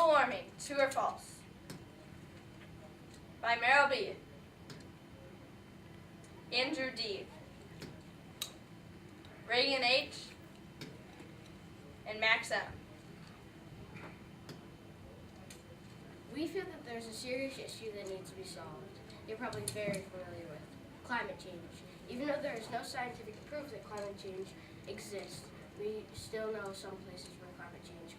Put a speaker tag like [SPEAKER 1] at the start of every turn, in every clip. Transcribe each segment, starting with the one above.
[SPEAKER 1] Global warming, true or false? By Meryl B. Andrew D. Reagan H. and Max M.
[SPEAKER 2] We feel that there's a serious issue that needs to be solved. You're probably very familiar with climate change. Even though there is no scientific proof that climate change exists, we still know some places where climate change could affect.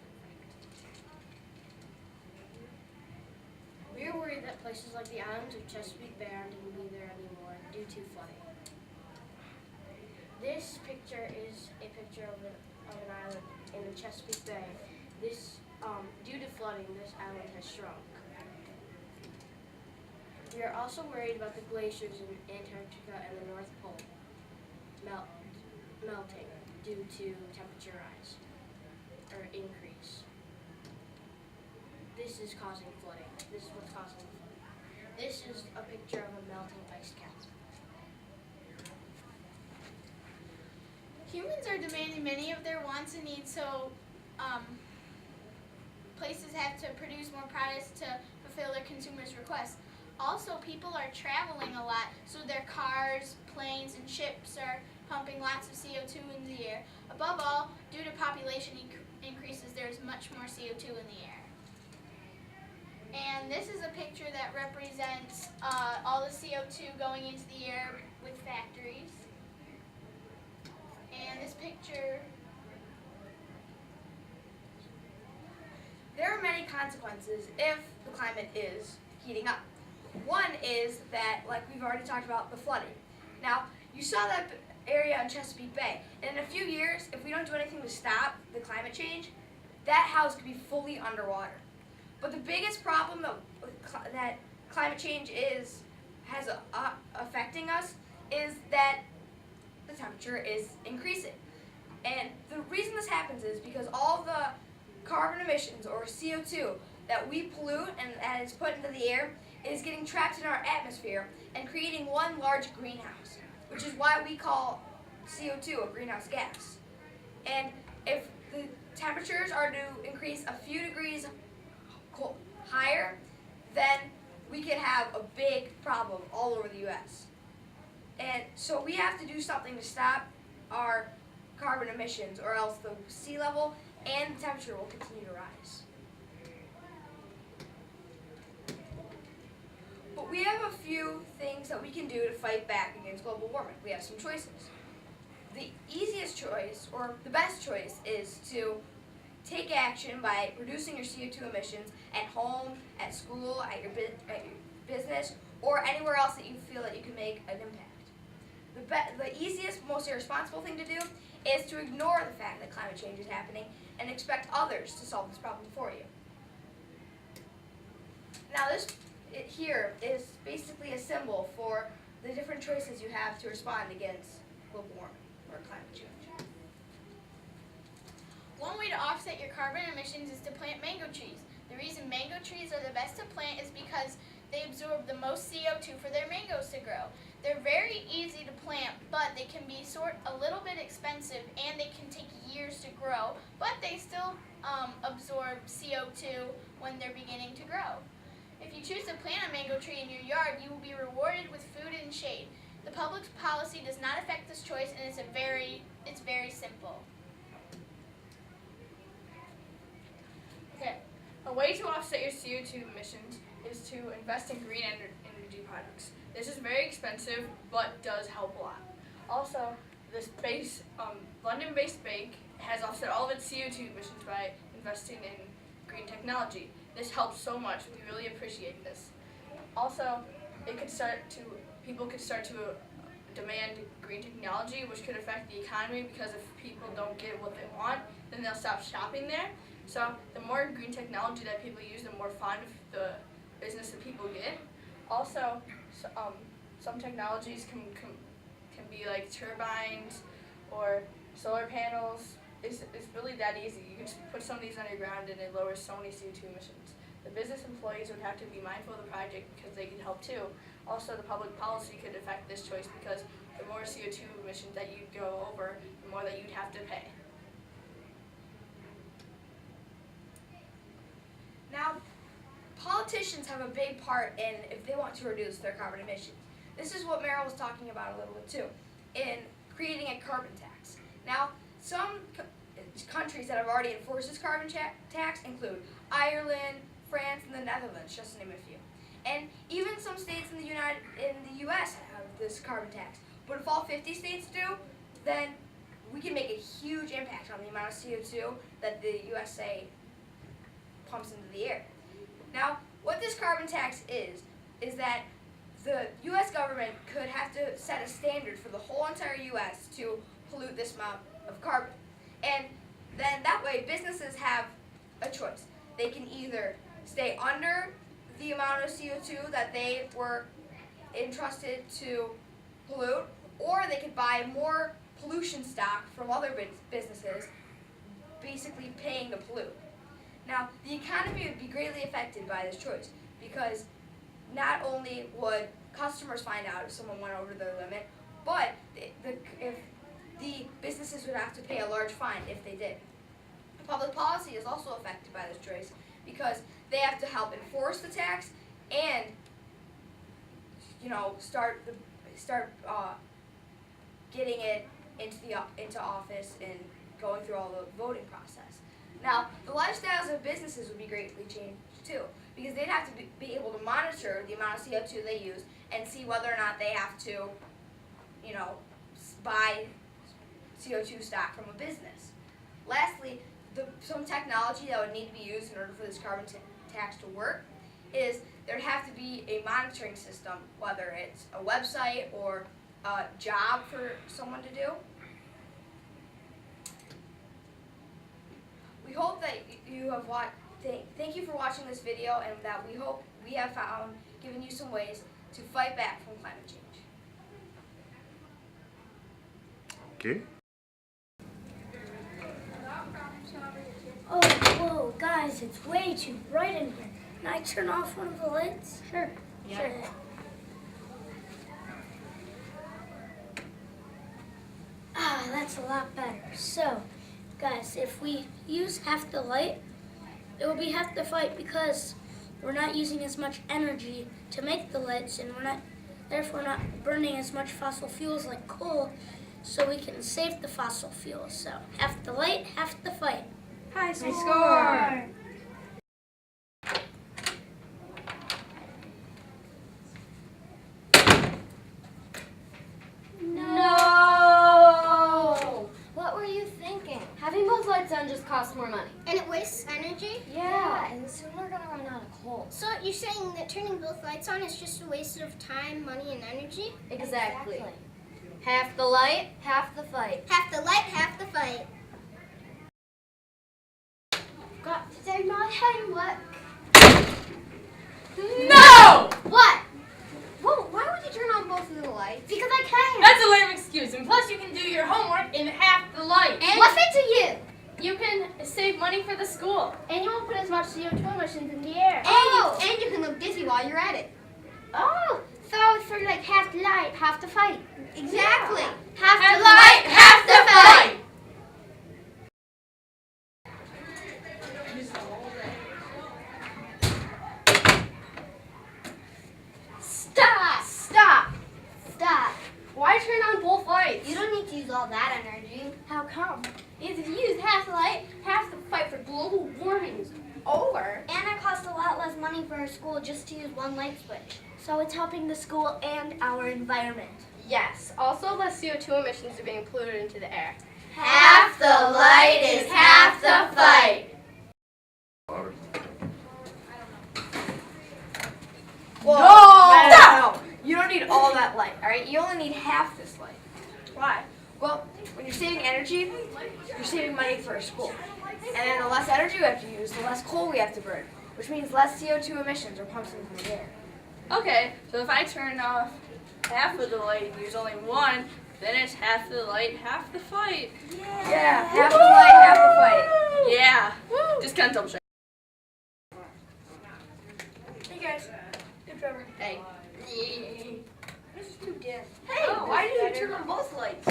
[SPEAKER 2] We are worried that places like the islands of Chesapeake Bay aren't going to be there anymore due to flooding. This picture is a picture of an island in the Chesapeake Bay. Due to flooding, this island has shrunk. We are also worried about the glaciers in Antarctica and the North Pole melting due to temperature rise or increase. This is causing flooding. This is what's causing the flooding. This is a picture of a melting ice cap.
[SPEAKER 3] Humans are demanding many of their wants and needs, so places have to produce more products to fulfill their consumers' requests. Also, people are traveling a lot, so their cars, planes, and ships are pumping lots of CO2 in the air. Above all, due to population increases, there's much more CO2 in the air. And this is a picture that represents all the CO2 going into the air with factories. And this picture,
[SPEAKER 4] there are many consequences if the climate is heating up. One is that, like we've already talked about, the flooding. Now, you saw that area in Chesapeake Bay, and in a few years, if we don't do anything to stop the climate change, that house could be fully underwater. But the biggest problem that climate change has affecting us is that the temperature is increasing. And the reason this happens is because all the carbon emissions, or CO2, that we pollute and that is put into the air is getting trapped in our atmosphere and creating one large greenhouse, which is why we call CO2 a greenhouse gas. And if the temperatures are to increase a few degrees higher, then we could have a big problem all over the U.S. And so we have to do something to stop our carbon emissions, or else the sea level and the temperature will continue to rise. But we have a few things that we can do to fight back against global warming. We have some choices. The easiest choice, or the best choice, is to take action by reducing your CO2 emissions at home, at school, at your business, or anywhere else that you feel that you can make an impact. The easiest, most irresponsible thing to do is to ignore the fact that climate change is happening and expect others to solve this problem for you. Now here is basically a symbol for the different choices you have to respond against global warming or climate change.
[SPEAKER 3] one way to offset your carbon emissions is to plant mango trees. The reason mango trees are the best to plant is because they absorb the most CO2 for their mangoes to grow. They're very easy to plant, but they can be a little bit expensive, and they can take years to grow, but they still absorb CO2 when they're beginning to grow. If you choose to plant a mango tree in your yard, you will be rewarded with food and shade. The public policy does not affect this choice, and it's very simple.
[SPEAKER 1] Okay, a way to offset your CO2 emissions is to invest in green energy products. This is very expensive, but does help a lot. Also, this London-based bank has offset all of its CO2 emissions by investing in green technology. This helps so much. We really appreciate this. Also, people could start to demand green technology, which could affect the economy, because if people don't get what they want, then they'll stop shopping there. So the more green technology that people use, the more fun the business that people get. Also, some technologies can be like turbines or solar panels. It's really that easy. You can just put some of these underground and it lowers so many CO2 emissions. The business employees would have to be mindful of the project because they could help too. Also, the public policy could affect this choice because the more CO2 emissions that you'd go over, the more that you'd have to pay.
[SPEAKER 4] Now, politicians have a big part in if they want to reduce their carbon emissions. This is what Meryl was talking about a little bit too, in creating a carbon tax. Now, some countries that have already enforced this carbon tax include Ireland, France, and the Netherlands, just to name a few. And even some states in the U.S. have this carbon tax. But if all 50 states do, then we can make a huge impact on the amount of CO2 that the USA pumps into the air. Now, what this carbon tax is that the U.S. government could have to set a standard for the whole entire U.S. to pollute this amount of carbon. And then that way, businesses have a choice. They can either stay under the amount of CO2 that they were entrusted to pollute, or they could buy more pollution stock from other businesses, basically paying to pollute. Now, the economy would be greatly affected by this choice because not only would customers find out if someone went over their limit, but if the businesses would have to pay a large fine if they did. Public policy is also affected by this choice because they have to help enforce the tax and, start getting it into office and going through all the voting process. Now, the lifestyles of businesses would be greatly changed too, because they'd have to be able to monitor the amount of CO2 they use and see whether or not they have to, buy CO2 stock from a business. Lastly, some technology that would need to be used in order for this carbon tax to work is there'd have to be a monitoring system, whether it's a website or a job for someone to do. We hope that you have watched. Thank you for watching this video, and that we hope we have given you some ways to fight back from climate change.
[SPEAKER 5] Okay.
[SPEAKER 6] Oh, whoa, guys, it's way too bright in here. Can I turn off one of the lights?
[SPEAKER 2] Sure.
[SPEAKER 6] Sure. Ah, that's a lot better. So, guys, if we use half the light, it will be half the fight because we're not using as much energy to make the lights, and we're therefore not burning as much fossil fuels like coal, so we can save the fossil fuels. So, half the light, half the fight.
[SPEAKER 4] High score!
[SPEAKER 2] No! What were you thinking? Having both lights on just costs more money.
[SPEAKER 3] And it wastes energy?
[SPEAKER 2] Yeah, and soon we're gonna run out of coal.
[SPEAKER 3] So you're saying that turning both lights on is just a waste of time, money, and energy?
[SPEAKER 2] Exactly. Half the light, half the fight.
[SPEAKER 3] Half the light, half the fight.
[SPEAKER 2] God, did I not tell you what?
[SPEAKER 1] No!
[SPEAKER 3] What?
[SPEAKER 2] Whoa, why would you turn on both of the lights?
[SPEAKER 3] Because I can.
[SPEAKER 1] That's a lame excuse. And plus, you can do your homework in half the light.
[SPEAKER 3] And what's it to you?
[SPEAKER 2] You can save money for the school. And you won't put as much CO2 emissions in the air.
[SPEAKER 3] And you can look dizzy while you're at it.
[SPEAKER 2] Oh,
[SPEAKER 3] So it's sort of like half the light, half the fight. Exactly.
[SPEAKER 2] Yeah.
[SPEAKER 3] Half the light, half the fight.
[SPEAKER 2] stop! Stop!
[SPEAKER 3] Stop.
[SPEAKER 2] Why turn on both lights?
[SPEAKER 3] You don't need to use all that energy.
[SPEAKER 2] How come? If you use half the light, half the fight for global warming is over.
[SPEAKER 3] And it costs a lot less money for our school just to use one light switch.
[SPEAKER 6] So it's helping the school and our environment.
[SPEAKER 2] Yes. Also, less CO2 emissions are being polluted into the air.
[SPEAKER 3] Half the light is half the fight.
[SPEAKER 4] Whoa.
[SPEAKER 1] No!
[SPEAKER 4] No. You don't need all that light, all right? You only need half this light. Why? Well, when you're saving energy, you're saving money for a school. And then the less energy we have to use, the less coal we have to burn, which means less CO2 emissions are pumped into the air.
[SPEAKER 1] Okay, so if I turn off half of the light and use only one, then it's half the light, half the fight.
[SPEAKER 4] Yeah, half the light, half the fight.
[SPEAKER 1] Yeah. Just kind of double check.
[SPEAKER 4] Hey guys. Hey Trevor.
[SPEAKER 1] Hey.
[SPEAKER 4] This is too dim.
[SPEAKER 7] Hey, why did you turn on both lights?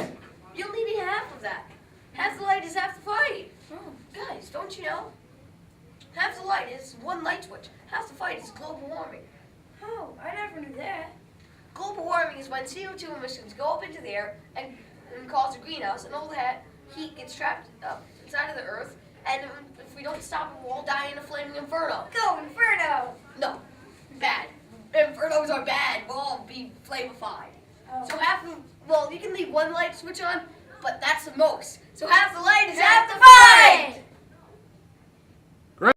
[SPEAKER 7] You only need half of that. Half the light is half the fight. Guys, don't you know? Half the light is one light switch. Half the fight is global warming.
[SPEAKER 4] Oh, I never knew that.
[SPEAKER 7] Global warming is when CO2 emissions go up into the air and cause a greenhouse, and all that heat gets trapped up inside of the earth, and if we don't stop it, we'll all die in a flaming inferno.
[SPEAKER 4] Go Inferno!
[SPEAKER 7] No, bad. Infernos are bad. We'll all be flamified.
[SPEAKER 4] Oh.
[SPEAKER 7] So well, you can leave one light switch on, but that's the most. So half the light is half the fight!